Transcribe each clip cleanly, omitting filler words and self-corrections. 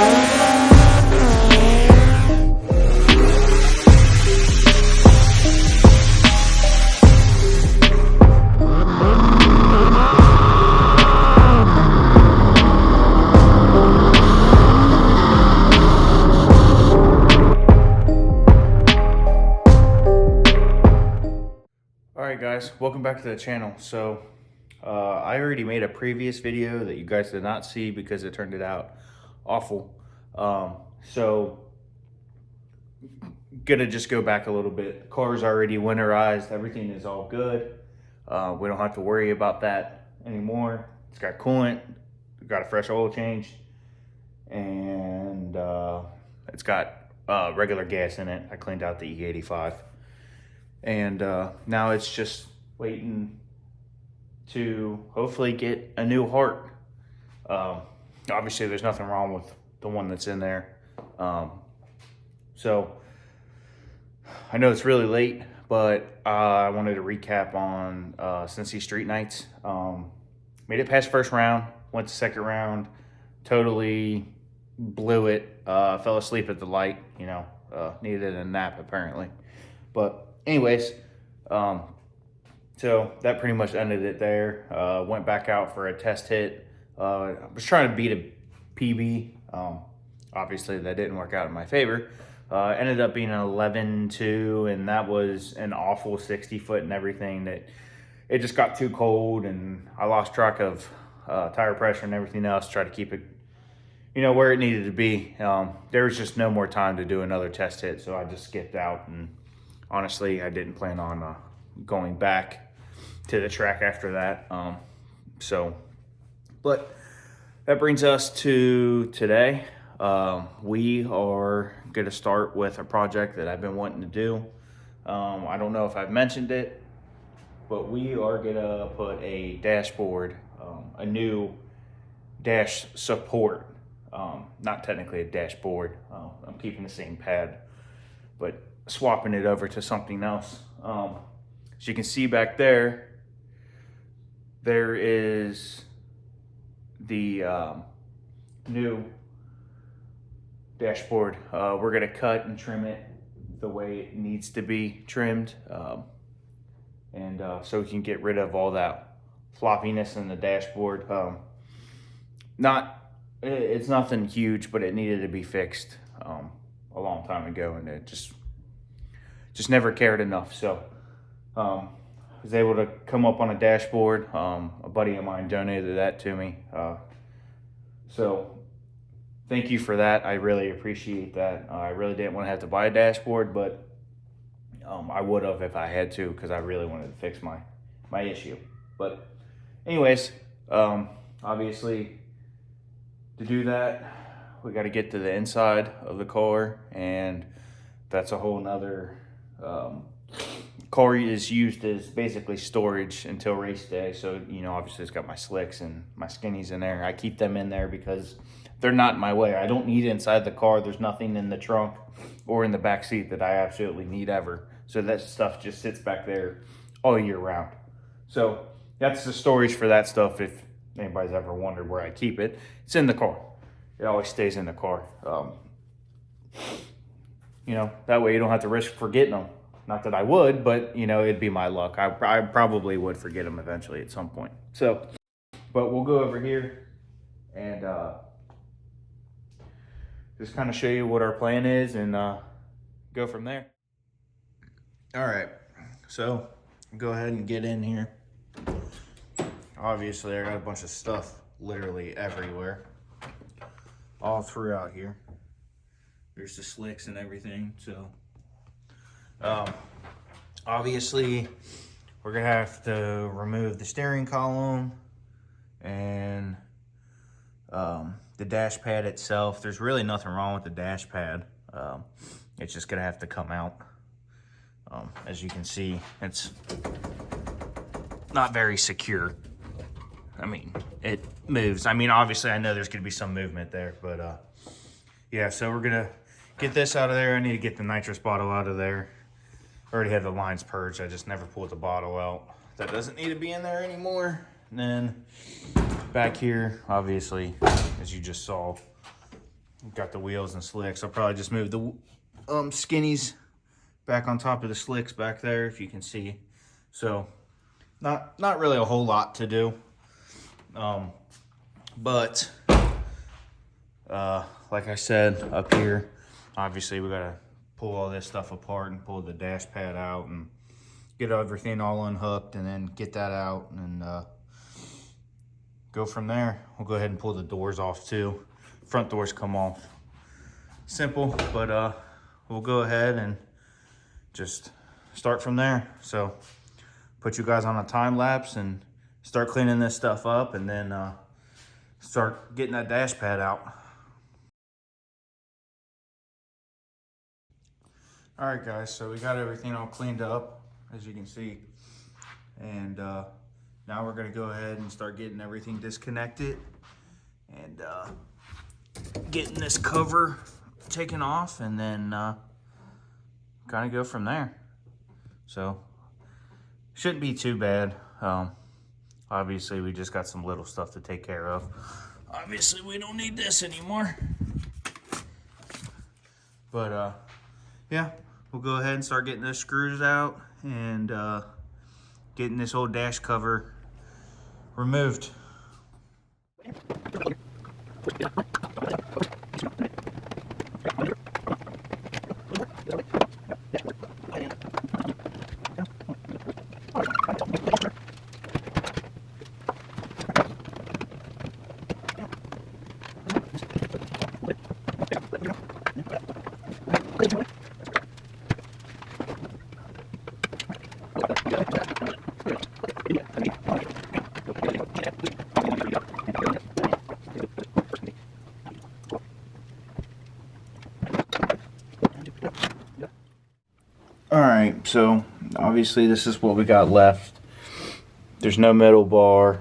Alright guys, welcome back to the channel. So I already made a previous video that you guys did not see because it turned it out awful. So gonna just go back a little bit. The car's already winterized, everything is all good. We don't have to worry about that anymore. It's got coolant, got a fresh oil change, and it's got regular gas in it. I cleaned out the E85. And now it's just waiting to hopefully get a new heart. Obviously there's nothing wrong with the one that's in there. So I know it's really late, but I wanted to recap on Cincy Street Nights. Made it past first round, went to second round, totally blew it, fell asleep at the light, you know, needed a nap apparently. But anyways, so that pretty much ended it there. Went back out for a test hit. I was trying to beat a PB. Obviously that didn't work out in my favor. Ended up being an 11.2, and that was an awful 60 foot and everything. That it just got too cold, and I lost track of tire pressure and everything else. Tried to keep it, you know, where it needed to be. There was just no more time to do another test hit, so I just skipped out. And honestly, I didn't plan on going back to the track after that. But that brings us to today. We are going to start with a project that I've been wanting to do. I don't know if I've mentioned it, but we are going to put a dashboard, a new dash support. Not technically a dashboard. I'm keeping the same pad, but swapping it over to something else. As you can see back there, there is the new dashboard. We're gonna cut and trim it the way it needs to be trimmed, and so we can get rid of all that floppiness in the dashboard. It's nothing huge, but it needed to be fixed a long time ago, and it just never cared enough. So I was able to come up on a dashboard. A buddy of mine donated that to me. So thank you for that. I really appreciate that. I really didn't want to have to buy a dashboard, but I would have if I had to, because I really wanted to fix my issue. But anyways, obviously to do that, we got to get to the inside of the car, and that's a whole nother. Car is used as basically storage until race day. So, you know, obviously it's got my slicks and my skinnies in there. I keep them in there because they're not in my way. I don't need it inside the car. There's nothing in the trunk or in the back seat that I absolutely need ever. So that stuff just sits back there all year round. So that's the storage for that stuff. If anybody's ever wondered where I keep it, it's in the car. It always stays in the car. You know, that way you don't have to risk forgetting them. Not that I would, but, you know, it'd be my luck. I probably would forget them eventually at some point. So, but we'll go over here and just kind of show you what our plan is and go from there. All right, so go ahead and get in here. Obviously, I got a bunch of stuff literally everywhere, all throughout here. There's the slicks and everything. So obviously we're gonna have to remove the steering column and the dash pad itself. There's really nothing wrong with the dash pad. It's just gonna have to come out. As you can see, it's not very secure. I mean, it moves. I mean, obviously I know there's gonna be some movement there, but yeah, so we're gonna get this out of there. I need to get the nitrous bottle out of there. I already had the lines purged. I just never pulled the bottle out. That doesn't need to be in there anymore. And then back here, obviously, as you just saw, Got the wheels and slicks. I'll probably just move the skinnies back on top of the slicks back there, if you can see. So not really a whole lot to do. But like I said, up here, obviously we gotta pull all this stuff apart and pull the dash pad out and get everything all unhooked, and then get that out and go from there. We'll go ahead and pull the doors off too. Front doors come off. Simple, but we'll go ahead and just start from there. So put you guys on a time lapse and start cleaning this stuff up, and then start getting that dash pad out. All right, guys, so we got everything all cleaned up, as you can see. And now we're gonna go ahead and start getting everything disconnected and getting this cover taken off, and then kind of go from there. So shouldn't be too bad. Obviously we just got some little stuff to take care of. Obviously we don't need this anymore, but yeah, we'll go ahead and start getting the screws out and getting this old dash cover removed. Alright, so obviously this is what we got left. There's no middle bar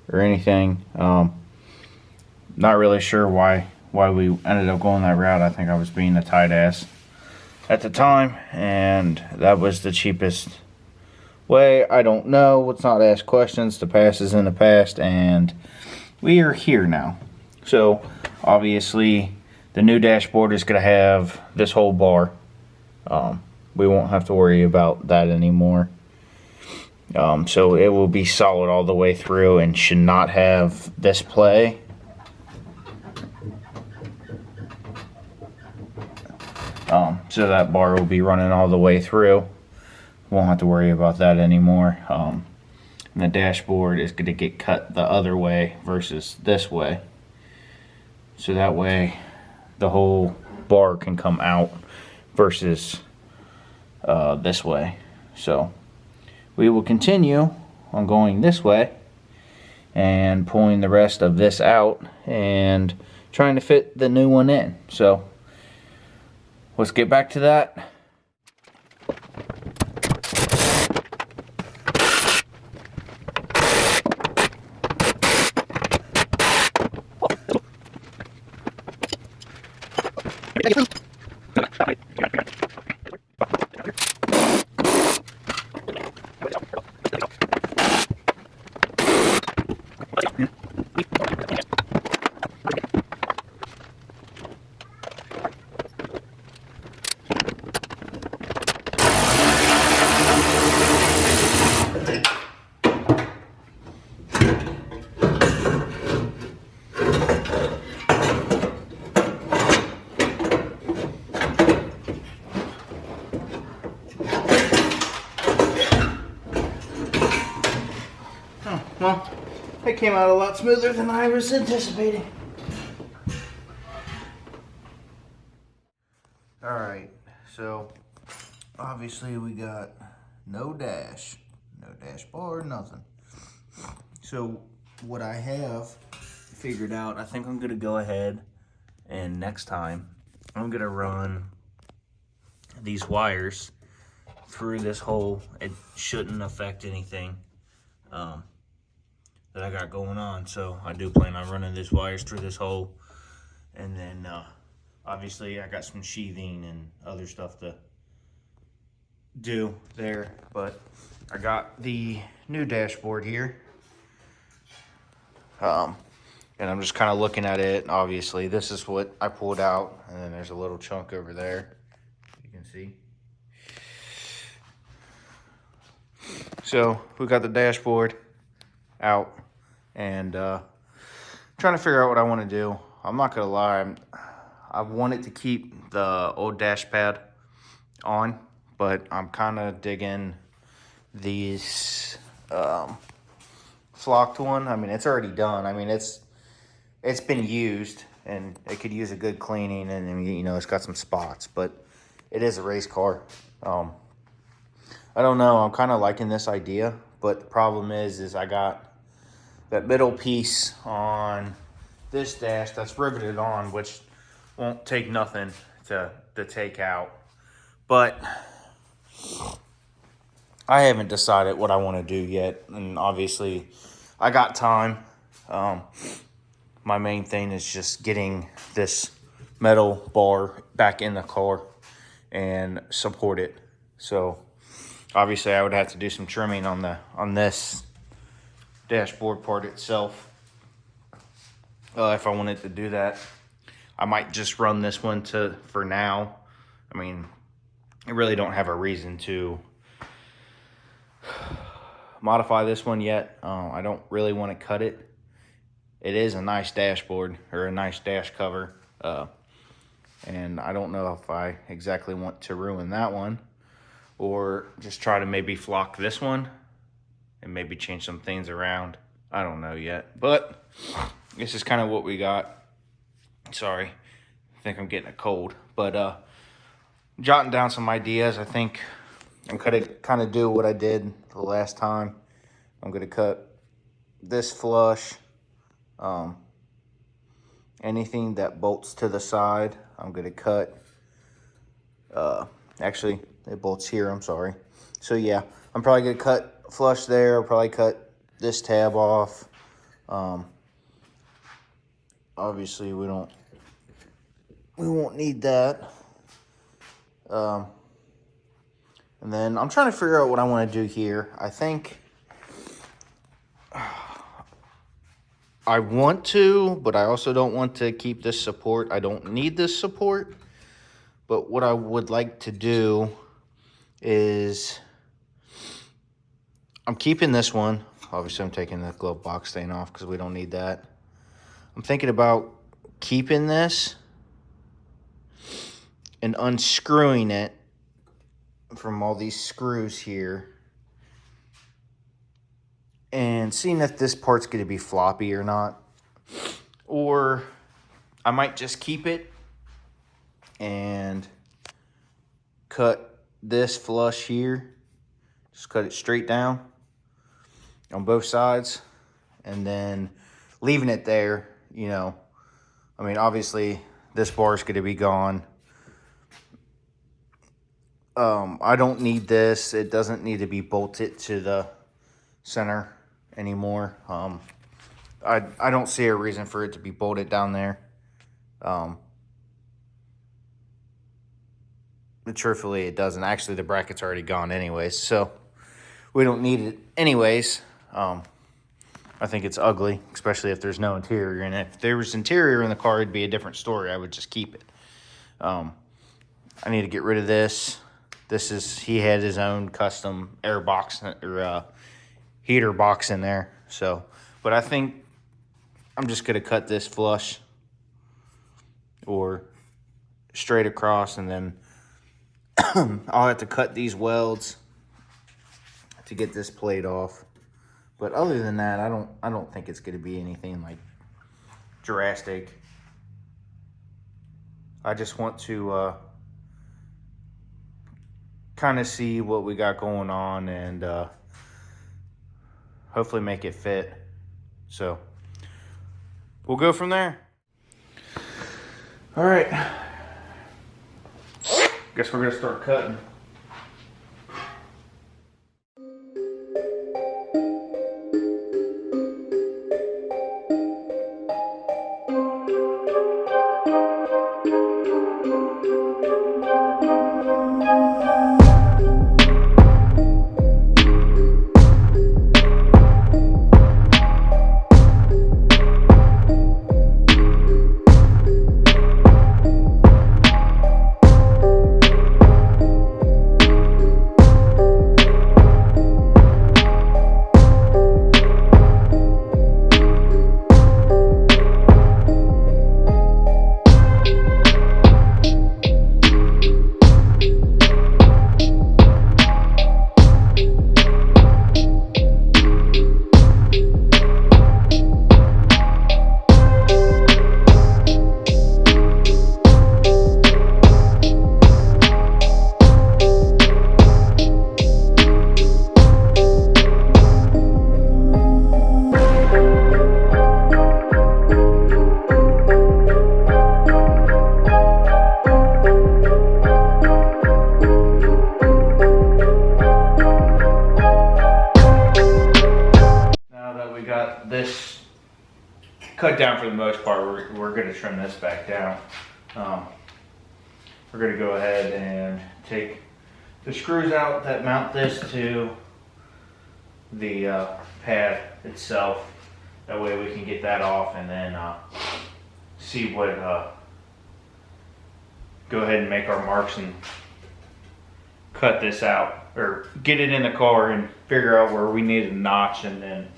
or anything. Not really sure why we ended up going that route. I think I was being a tight ass at the time, and that was the cheapest way. I don't know. Let's not ask questions. The past is in the past, and we are here now. So obviously the new dashboard is going to have this whole bar. We won't have to worry about that anymore. So it will be solid all the way through and should not have this play. So that bar will be running all the way through. Won't have to worry about that anymore. And the dashboard is going to get cut the other way versus this way. So that way the whole bar can come out versus this way. So we will continue on going this way and pulling the rest of this out and trying to fit the new one in. So let's get back to that. Well, it came out a lot smoother than I was anticipating. Alright, so obviously we got no dashboard, nothing. So what I have figured out, I think I'm gonna go ahead and next time I'm gonna run these wires through this hole. It shouldn't affect anything that I got going on. So I do plan on running these wires through this hole, and then obviously I got some sheathing and other stuff to do there, but I got the new dashboard here. And I'm just kind of looking at it. Obviously, this is what I pulled out. And then there's a little chunk over there. You can see. So we got the dashboard out. And trying to figure out what I want to do. I'm not going to lie. I wanted to keep the old dash pad on. But I'm kind of digging these flocked one. I mean, it's already done. I mean, it's been used, and it could use a good cleaning, and you know, it's got some spots, but it is a race car. I don't know. I'm kind of liking this idea, but the problem is I got that middle piece on this dash that's riveted on, which won't take nothing to take out. But I haven't decided what I want to do yet, and obviously I got time. My main thing is just getting this metal bar back in the car and support it. So obviously I would have to do some trimming on this dashboard part itself. If I wanted to do that, I might just run this one for now. I mean, I really don't have a reason to modify this one yet. I don't really want to cut it. It is a nice dashboard, or a nice dash cover, and I don't know if I exactly want to ruin that one, or just try to maybe flock this one and maybe change some things around. I don't know yet, but this is kind of what we got. Sorry, I think I'm getting a cold, but jotting down some ideas. I think I'm gonna kind of do what I did the last time. I'm gonna cut this flush. Anything that bolts to the side, I'm gonna cut. Actually, it bolts here, I'm sorry. So yeah, I'm probably gonna cut flush there. I'll probably cut this tab off. Obviously we won't need that. And then I'm trying to figure out what I want to do here. I think I want to, but I also don't want to keep this support. I don't need this support. But what I would like to do is, I'm keeping this one. Obviously, I'm taking the glove box stain off because we don't need that. I'm thinking about keeping this and unscrewing it from all these screws here and seeing if this part's going to be floppy or not. Or I might just keep it and cut this flush here. Just cut it straight down on both sides, and then leaving it there, you know. I mean, obviously this bar is going to be gone. I don't need this. It doesn't need to be bolted to the center anymore. I don't see a reason for it to be bolted down there. But truthfully, it doesn't. Actually, the bracket's already gone anyways, so we don't need it anyways. I think it's ugly, especially if there's no interior in it. If there was interior in the car, it'd be a different story. I would just keep it. I need to get rid of this. He had his own custom air box or heater box in there. So, but I think I'm just gonna cut this flush or straight across, and then I'll have to cut these welds to get this plate off. But other than that, I don't think it's gonna be anything like drastic. I just want to kind of see what we got going on and hopefully make it fit. So we'll go from there. All right. Guess we're gonna start cutting. now for the most part, we're going to trim this back down. We're going to go ahead and take the screws out that mount this to the pad itself. That way we can get that off and then see what, go ahead and make our marks and cut this out, or get it in the car and figure out where we need a notch and then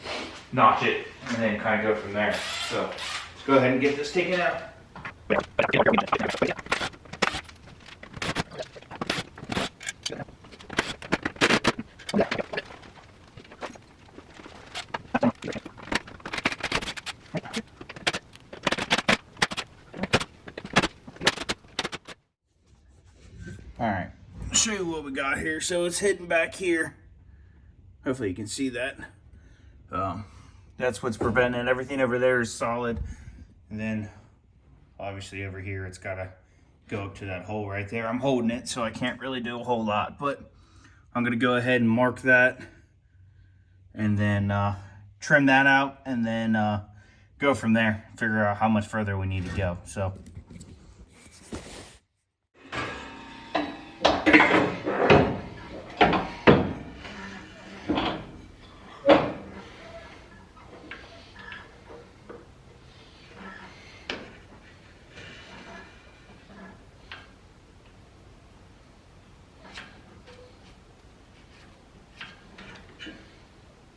notch it and then kind of go from there. So let's go ahead and get this taken out. All right, I'll show you what we got here. So it's hidden back here. Hopefully you can see that. That's what's preventing it. Everything over there is solid. And then obviously over here, it's gotta go up to that hole right there. I'm holding it, so I can't really do a whole lot, but I'm gonna go ahead and mark that and then trim that out and then go from there, figure out how much further we need to go. So.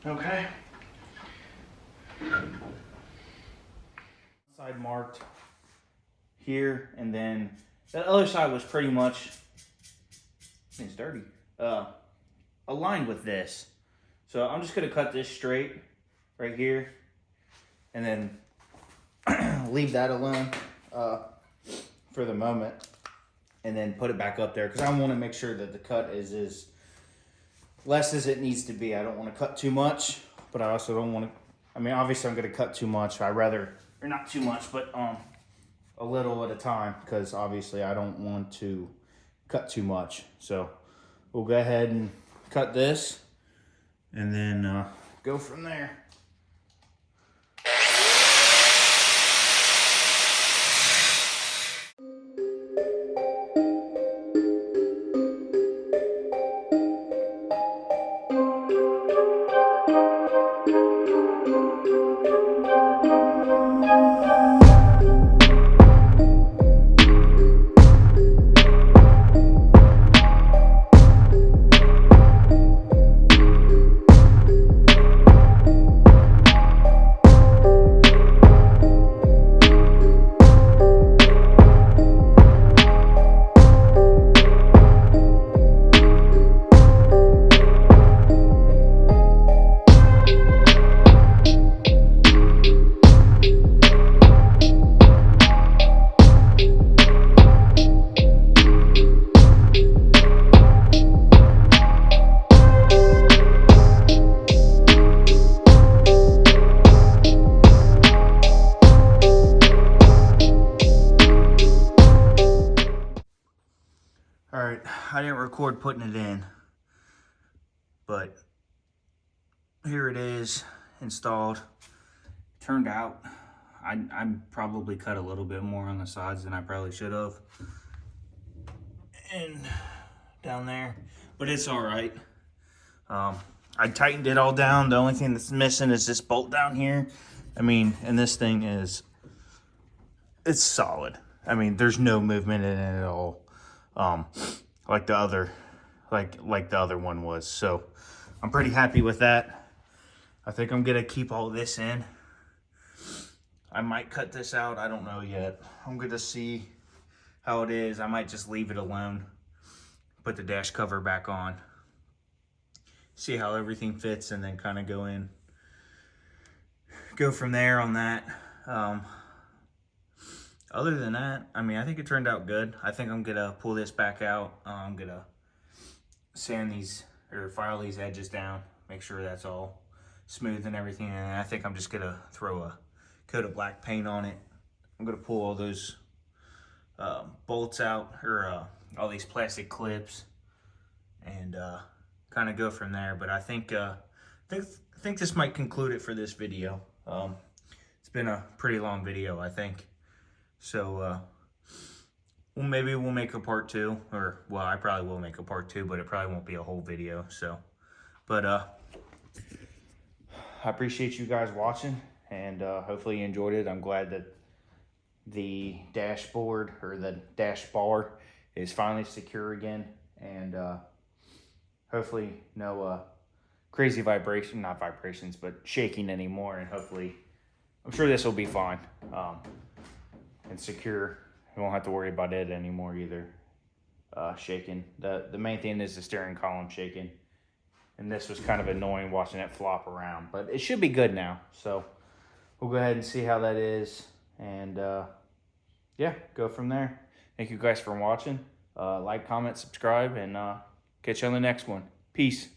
Okay. Side marked here, and then the other side was pretty much, it's dirty, aligned with this. So I'm just gonna cut this straight right here and then leave that alone for the moment, and then put it back up there because I want to make sure that the cut is as less as it needs to be. I don't want to cut too much, but I also don't want to, I mean, obviously I'm going to cut too much. I rather, or not too much, but a little at a time, because obviously I don't want to cut too much. So we'll go ahead and cut this and then go from there. Alright, I didn't record putting it in, but here it is, installed. Turned out, I probably cut a little bit more on the sides than I probably should have. And down there, but it's alright. I tightened it all down. The only thing that's missing is this bolt down here. I mean, and this thing is, it's solid. I mean, there's no movement in it at all. Like the other one was. So I'm pretty happy with that. I think I'm gonna keep all this in. I might cut this out, I don't know yet. I'm gonna see how it is. I might just leave it alone, put the dash cover back on, see how everything fits, and then kind of go from there on that. Other than that, I mean, I think it turned out good. I think I'm gonna pull this back out. I'm gonna sand these, or file these edges down, make sure that's all smooth and everything. And I think I'm just gonna throw a coat of black paint on it. I'm gonna pull all those bolts out, or all these plastic clips, and kind of go from there. But I think this might conclude it for this video. It's been a pretty long video, I think. So, well, maybe we'll make a part 2, or, well, I probably will make a part 2, but it probably won't be a whole video, so. But, I appreciate you guys watching, and hopefully you enjoyed it. I'm glad that the dashboard, or the dash bar, is finally secure again, and hopefully no crazy vibration, not vibrations, but shaking anymore, and hopefully, I'm sure this will be fine and secure. We won't have to worry about it anymore either, shaking. The main thing is the steering column shaking, and this was kind of annoying watching it flop around, but it should be good now. So we'll go ahead and see how that is, and yeah, go from there. Thank you guys for watching. Like, comment, subscribe, and catch you on the next one. Peace.